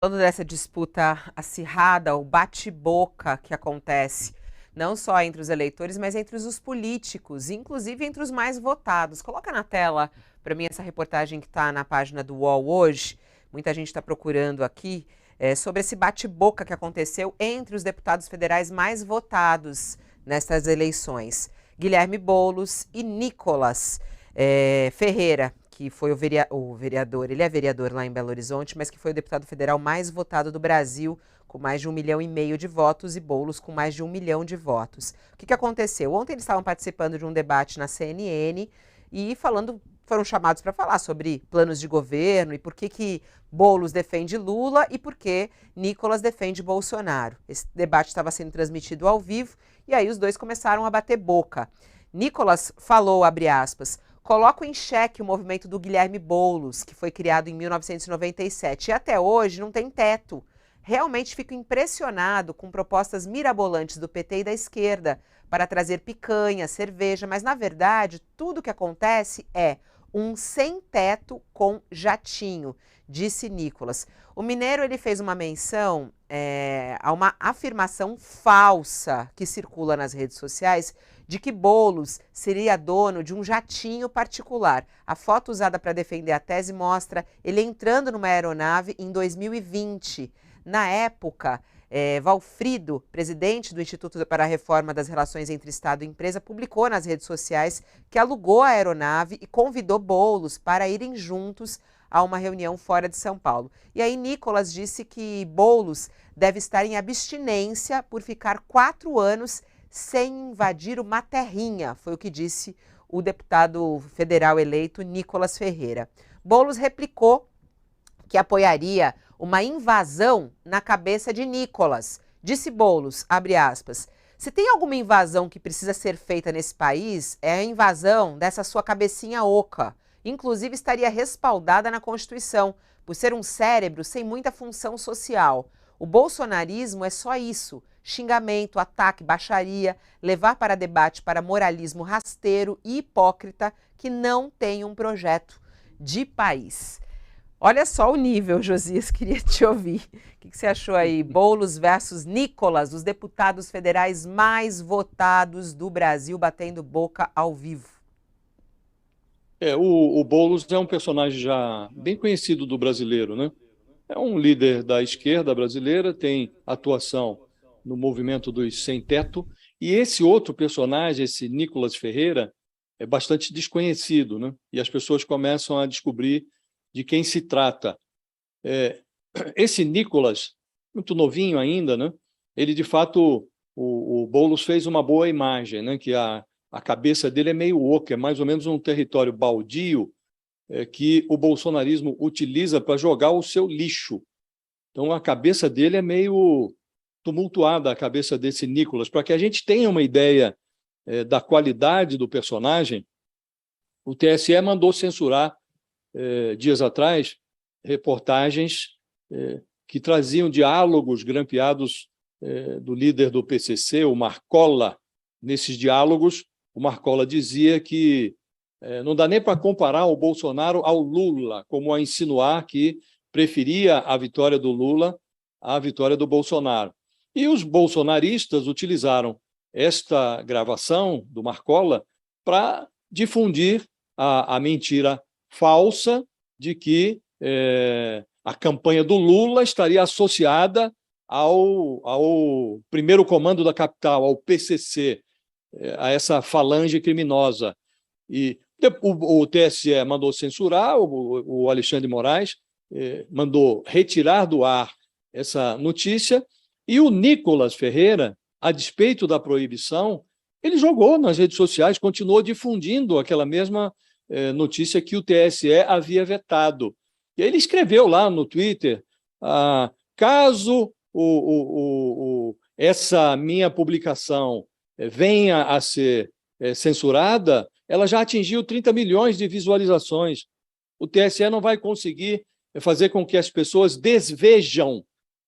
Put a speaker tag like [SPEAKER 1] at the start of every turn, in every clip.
[SPEAKER 1] Falando dessa disputa acirrada, o bate-boca que acontece, não só entre os eleitores, mas entre os políticos, inclusive entre os mais votados. Coloca na tela para mim essa reportagem que está na página do UOL hoje. Muita gente está procurando aqui sobre esse bate-boca que aconteceu entre os deputados federais mais votados nestas eleições. Guilherme Boulos e Nicolas Ferreira, que foi o vereador, ele é vereador lá em Belo Horizonte, mas que foi o deputado federal mais votado do Brasil, com mais de 1,5 milhão de votos, e Boulos com mais de 1 milhão de votos. O que aconteceu? Ontem eles estavam participando de um debate na CNN e foram chamados para falar sobre planos de governo e por que Boulos defende Lula e por que Nicolas defende Bolsonaro. Esse debate estava sendo transmitido ao vivo e aí os dois começaram a bater boca. Nicolas falou, abre aspas, coloco em xeque o movimento do Guilherme Boulos, que foi criado em 1997 e até hoje não tem teto. Realmente fico impressionado com propostas mirabolantes do PT e da esquerda para trazer picanha, cerveja, mas na verdade tudo o que acontece é um sem-teto com jatinho, disse Nicolas. O mineiro ele fez uma menção a uma afirmação falsa que circula nas redes sociais de que Boulos seria dono de um jatinho particular. A foto usada para defender a tese mostra ele entrando numa aeronave em 2020. Na época, Valfrido, presidente do Instituto para a Reforma das Relações entre Estado e Empresa, publicou nas redes sociais que alugou a aeronave e convidou Boulos para irem juntos a uma reunião fora de São Paulo. E aí Nicolas disse que Boulos deve estar em abstinência por ficar 4 anos sem invadir uma terrinha, foi o que disse o deputado federal eleito Nicolas Ferreira. Boulos replicou que apoiaria uma invasão na cabeça de Nicolas. Disse Boulos, abre aspas, se tem alguma invasão que precisa ser feita nesse país, é a invasão dessa sua cabecinha oca. Inclusive estaria respaldada na Constituição, por ser um cérebro sem muita função social. O bolsonarismo é só isso, xingamento, ataque, baixaria, levar para debate para moralismo rasteiro e hipócrita que não tem um projeto de país. Olha só o nível, Josias, queria te ouvir. O que você achou aí? Boulos versus Nicolas, os deputados federais mais votados do Brasil, batendo boca ao vivo.
[SPEAKER 2] O Boulos é um personagem já bem conhecido do brasileiro, né? É um líder da esquerda brasileira, tem atuação no movimento dos sem-teto, e esse outro personagem, esse Nicolas Ferreira, é bastante desconhecido, né? E as pessoas começam a descobrir de quem se trata. Esse Nicolas, muito novinho ainda, né? Ele, de fato, o Boulos fez uma boa imagem, né? Que a cabeça dele é meio oca, é mais ou menos um território baldio que o bolsonarismo utiliza para jogar o seu lixo. Então, a cabeça dele é meio tumultuada, a cabeça desse Nicolas. Para que a gente tenha uma ideia da qualidade do personagem, o TSE mandou censurar, dias atrás, reportagens que traziam diálogos grampeados do líder do PCC, o Marcola. Nesses diálogos, o Marcola dizia que não dá nem para comparar o Bolsonaro ao Lula, como a insinuar que preferia a vitória do Lula à vitória do Bolsonaro. E os bolsonaristas utilizaram esta gravação do Marcola para difundir a mentira falsa de que a campanha do Lula estaria associada ao primeiro comando da capital, ao PCC, a essa falange criminosa. E o TSE mandou censurar, o Alexandre de Moraes mandou retirar do ar essa notícia, e o Nicolas Ferreira, a despeito da proibição, ele jogou nas redes sociais, continuou difundindo aquela mesma notícia que o TSE havia vetado. E aí ele escreveu lá no Twitter, caso essa minha publicação venha a ser censurada, ela já atingiu 30 milhões de visualizações. O TSE não vai conseguir fazer com que as pessoas desvejam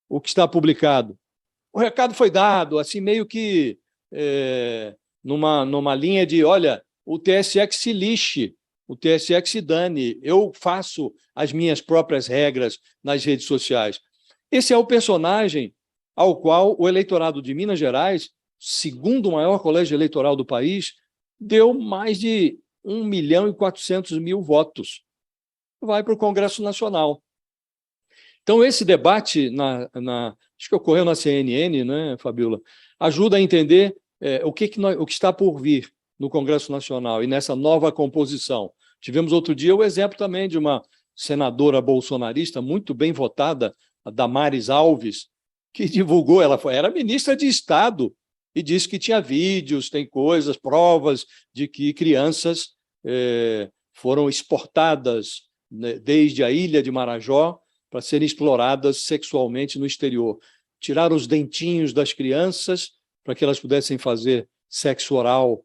[SPEAKER 2] o que está publicado. O recado foi dado, assim, meio que numa linha de, olha, o TSE que se lixe, o TSE que se dane, eu faço as minhas próprias regras nas redes sociais. Esse é o personagem ao qual o eleitorado de Minas Gerais, segundo o maior colégio eleitoral do país, deu mais de 1.400.000 votos. Vai para o Congresso Nacional. Então, esse debate, acho que ocorreu na CNN, né, Fabiola, ajuda a entender o que está por vir no Congresso Nacional e nessa nova composição. Tivemos outro dia o exemplo também de uma senadora bolsonarista muito bem votada, a Damares Alves, que divulgou, era ministra de Estado, e disse que tinha vídeos, tem coisas, provas de que crianças foram exportadas, né, desde a ilha de Marajó para serem exploradas sexualmente no exterior. Tiraram os dentinhos das crianças para que elas pudessem fazer sexo oral,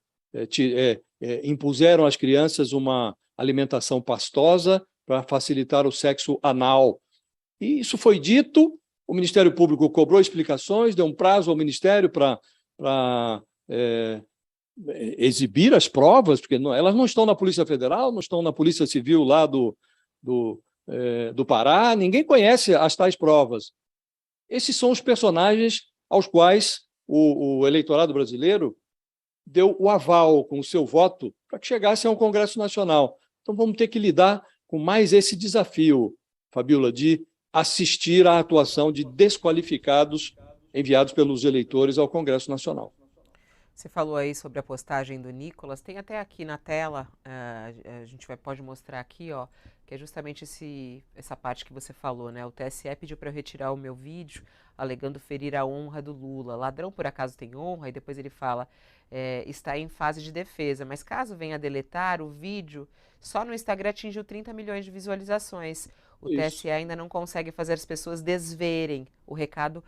[SPEAKER 2] impuseram às crianças uma alimentação pastosa para facilitar o sexo anal. E isso foi dito, o Ministério Público cobrou explicações, deu um prazo ao Ministério para exibir as provas, porque elas não estão na Polícia Federal, não estão na Polícia Civil lá do Pará, ninguém conhece as tais provas. Esses são os personagens aos quais o eleitorado brasileiro deu o aval com o seu voto para que chegassem ao Congresso Nacional. Então vamos ter que lidar com mais esse desafio, Fabiola, de assistir à atuação de desqualificados enviados pelos eleitores ao Congresso Nacional.
[SPEAKER 1] Você falou aí sobre a postagem do Nicolas, tem até aqui na tela, a gente pode mostrar aqui, ó, que é justamente essa parte que você falou, né? O TSE pediu para eu retirar o meu vídeo, alegando ferir a honra do Lula. Ladrão por acaso tem honra? E depois ele fala, está em fase de defesa, mas caso venha a deletar o vídeo, só no Instagram atingiu 30 milhões de visualizações. O TSE ainda não consegue fazer as pessoas desverem o recado